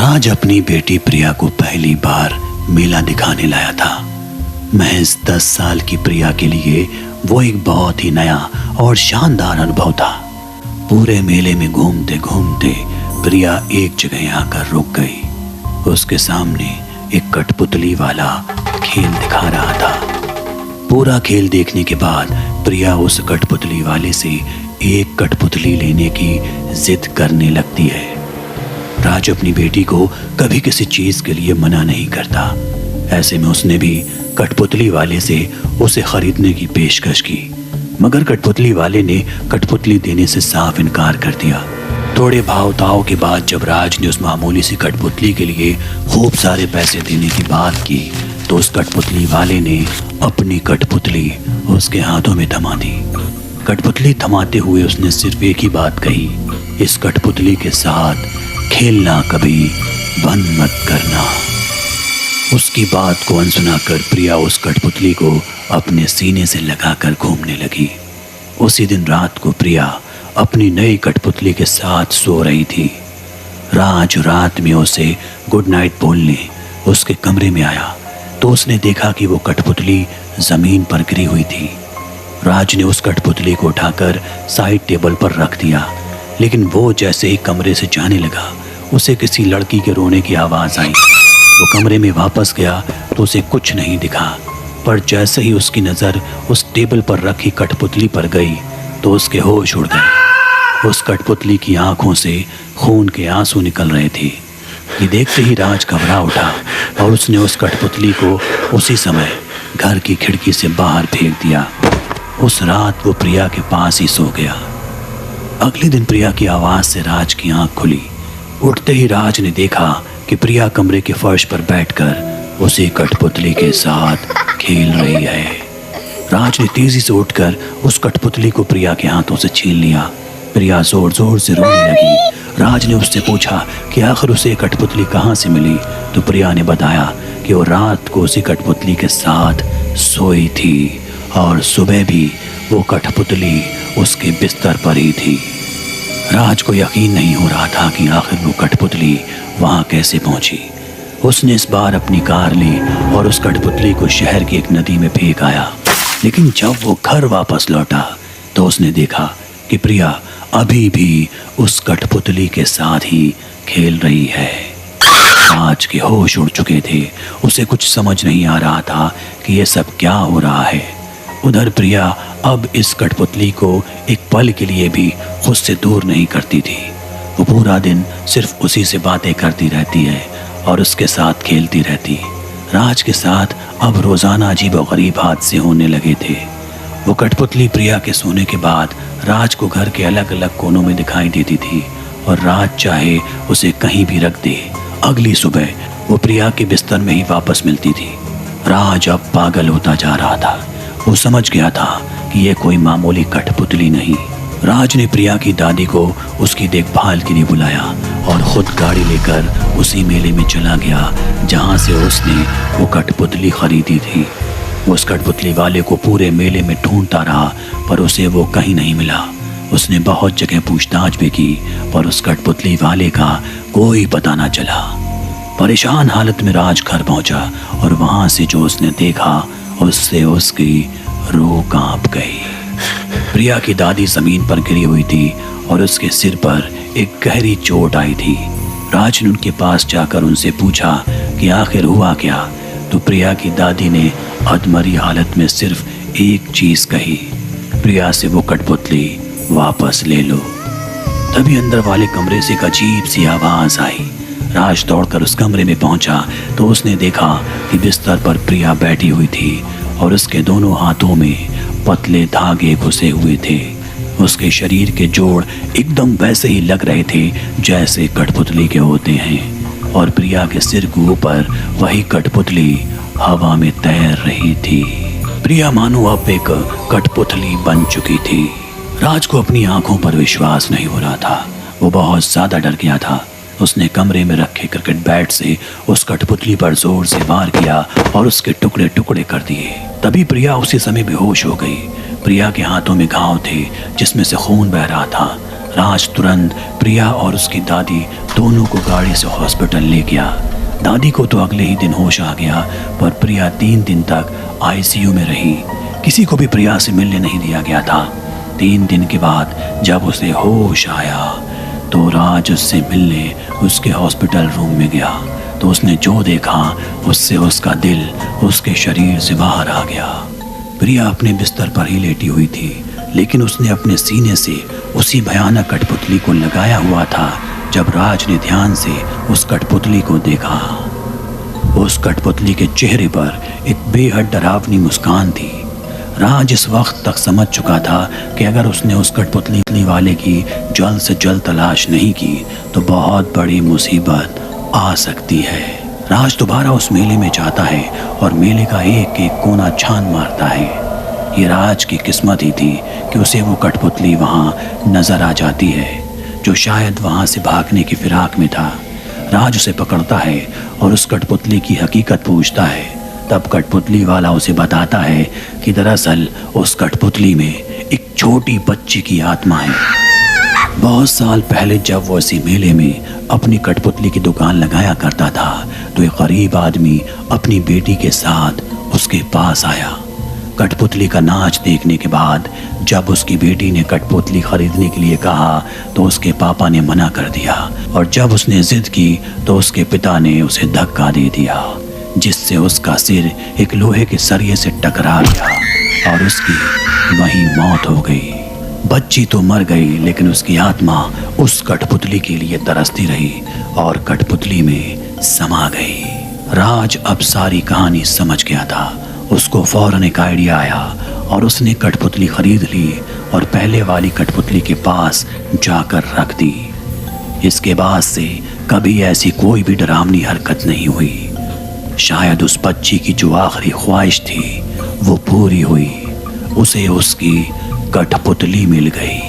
राज अपनी बेटी प्रिया को पहली बार मेला दिखाने लाया था। महज 10 साल की प्रिया के लिए वो एक बहुत ही नया और शानदार अनुभव था। पूरे मेले में घूमते घूमते प्रिया एक जगह आकर रुक गई। उसके सामने एक कठपुतली वाला खेल दिखा रहा था। पूरा खेल देखने के बाद प्रिया उस कठपुतली वाले से एक कठपुतली लेने की जिद करने लगती है। राज अपनी बेटी को कभी किसी चीज के लिए मना नहीं करता। ऐसे में उसने भी कठपुतली वाले से उसे खरीदने की पेशकश की, मगर कठपुतली वाले ने कठपुतली देने से साफ इनकार कर दिया। थोड़े भाव ताव के बाद जब राज ने उस मामूली सी कठपुतली के लिए खूब सारे पैसे देने की बात की, तो उस कठपुतली वाले ने अपनी कठपुतली उसके हाथों में थमा दी। कठपुतली थमाते हुए उसने सिर्फ एक ही बात कही, इस कठपुतली के साथ खेलना कभी बंद मत करना। उसकी बात को अनसुना कर प्रिया उस कठपुतली को अपने सीने से लगाकर घूमने लगी। उसी दिन रात को प्रिया अपनी नई कठपुतली के साथ सो रही थी। राज रात में उसे गुड नाइट बोलने उसके कमरे में आया तो उसने देखा कि वो कठपुतली जमीन पर गिरी हुई थी। राज ने उस कठपुतली को उठाकर साइड टेबल पर रख दिया, लेकिन वो जैसे ही कमरे से जाने लगा उसे किसी लड़की के रोने की आवाज़ आई। वो कमरे में वापस गया तो उसे कुछ नहीं दिखा, पर जैसे ही उसकी नज़र उस टेबल पर रखी कठपुतली पर गई तो उसके होश उड़ गए। उस कठपुतली की आंखों से खून के आंसू निकल रहे थे। ये देखते ही राज घबरा उठा और उसने उस कठपुतली को उसी समय घर की खिड़की से बाहर फेंक दिया। उस रात वो प्रिया के पास ही सो गया। अगले दिन प्रिया की आवाज़ से राज की आंख खुली। उठते ही राज ने देखा कि प्रिया कमरे के फर्श पर बैठकर उसी कठपुतली के साथ खेल रही है। राज ने तेजी से उठकर उस कठपुतली को प्रिया के हाथों से छीन लिया। प्रिया जोर जोर से रोने लगी। राज ने उससे पूछा कि आखिर उसे कठपुतली कहाँ से मिली, तो प्रिया ने बताया कि वो रात को उसी कठपुतली के साथ सोई थी और सुबह भी वो कठपुतली उसके बिस्तर पर ही थी। राज को यकीन नहीं हो रहा था कि आखिर वो कठपुतली वहाँ कैसे पहुंची। उसने इस बार अपनी कार ली और उस कठपुतली को शहर की एक नदी में फेंक आया। लेकिन जब वो घर वापस लौटा तो उसने देखा कि प्रिया अभी भी उस कठपुतली के साथ ही खेल रही है। राज के होश उड़ चुके थे। उसे कुछ समझ नहीं आ रहा था कि ये सब क्या हो रहा है। उधर प्रिया अब इस कठपुतली को एक पल के लिए भी खुद से दूर नहीं करती थी। वो पूरा दिन सिर्फ उसी से बातें करती रहती है और उसके साथ खेलती रहती। राज के साथ अब रोजाना अजीब और गरीब हादसे होने लगे थे। वो कठपुतली प्रिया के सोने के बाद राज को घर के अलग अलग कोनों में दिखाई देती थी और राज चाहे उसे कहीं भी रख दे, अगली सुबह वो प्रिया के बिस्तर में ही वापस मिलती थी। राज अब पागल होता जा रहा था। वो समझ गया था कि यह कोई मामूली कठपुतली नहीं। राज ने प्रिया की दादी को उसकी देखभाल के लिए बुलाया और खुद गाड़ी लेकर उसी मेले में चला गया जहां से उसने वो कठपुतली खरीदी थी। उस कठपुतली वाले को पूरे मेले में ढूंढता रहा, पर उसे वो कहीं नहीं मिला। उसने बहुत जगह पूछताछ भी की, पर उस कठपुतली वाले का कोई पता ना चला। परेशान हालत में राज घर पहुंचा और वहां से जो उसने देखा उससे उसकी रूह कांप गई। प्रिया की दादी जमीन पर गिरी हुई थी और उसके सिर पर एक गहरी चोट आई थी। राज ने उनके पास जाकर उनसे पूछा कि आखिर हुआ क्या, तो प्रिया की दादी ने अधमरी हालत में सिर्फ एक चीज कही, प्रिया से वो कठपुतली वापस ले लो। तभी अंदर वाले कमरे से एक अजीब सी आवाज आई। राज दौड़कर उस कमरे में पहुंचा तो उसने देखा कि बिस्तर पर प्रिया बैठी हुई थी और उसके दोनों हाथों में पतले धागे घुसे हुए थे। उसके शरीर के जोड़ एकदम वैसे ही लग रहे थे जैसे कठपुतली के होते हैं और प्रिया के सिर के ऊपर वही कठपुतली हवा में तैर रही थी। प्रिया मानो अब एक कठपुतली बन चुकी थी। राज को अपनी आंखों पर विश्वास नहीं हो रहा था। वो बहुत ज्यादा डर गया था। उसने कमरे में रखे क्रिकेट बैट से उस कठपुतली पर जोर से वार किया और उसके टुकड़े टुकड़े कर दिए। तभी प्रिया उसी समय बेहोश हो गई। प्रिया के हाथों में घाव थे जिसमें से खून बह रहा था। राज तुरंत प्रिया और उसकी दादी दोनों को गाड़ी से हॉस्पिटल ले गया। दादी को तो अगले ही दिन होश आ गया, पर प्रिया 3 दिन तक आईसीयू में रही। किसी को भी प्रिया से मिलने नहीं दिया गया था। 3 दिन के बाद जब उसे होश आया तो राज उससे मिलने उसके हॉस्पिटल रूम में गया। तो उसने जो देखा उससे उसका दिल उसके शरीर से बाहर आ गया। प्रिया अपने बिस्तर पर ही लेटी हुई थी, लेकिन उसने अपने सीने से उसी भयानक कठपुतली को लगाया हुआ था। जब राज ने ध्यान से उस कठपुतली को देखा, उस कठपुतली के चेहरे पर एक बेहद डरावनी मुस्कान थी। राज इस वक्त तक समझ चुका था कि अगर उसने उस कठपुतली वाले की जल्द से जल्द तलाश नहीं की तो बहुत बड़ी मुसीबत आ सकती है। राज दोबारा उस मेले में जाता है और मेले का एक एक कोना छान मारता है। ये राज की किस्मत ही थी कि उसे वो कठपुतली वहाँ नजर आ जाती है, जो शायद वहाँ से भागने की फिराक में था। राज उसे पकड़ता है और उस कठपुतली की हकीकत पूछता है। तब कठपुतली वाला उसे बताता है कि दरअसल उस कठपुतली में एक छोटी बच्ची की आत्मा है। बहुत साल पहले जब वो इसी मेले में अपनी कठपुतली की दुकान लगाया करता था तो एक गरीब आदमी अपनी बेटी के साथ उसके पास आया। कठपुतली का नाच देखने के बाद जब उसकी बेटी ने कठपुतली खरीदने के लिए कहा तो उसके पापा ने मना कर दिया, और जब उसने जिद की तो उसके पिता ने उसे धक्का दे दिया, जिससे उसका सिर एक लोहे के सरिये से टकरा गया और उसकी वहीं मौत हो गई। बच्ची तो मर गई, लेकिन उसकी आत्मा उस कठपुतली के लिए तरसती रही और कठपुतली में समा गई। राज अब सारी कहानी समझ गया था। उसको फौरन एक आइडिया आया और उसने कठपुतली खरीद ली और पहले वाली कठपुतली के पास जाकर रख दी। इसके बाद से कभी ऐसी कोई भी डरावनी हरकत नहीं हुई। शायद उस बच्ची की जो आखिरी ख्वाहिश थी वो पूरी हुई। उसे उसकी कठपुतली मिल गई।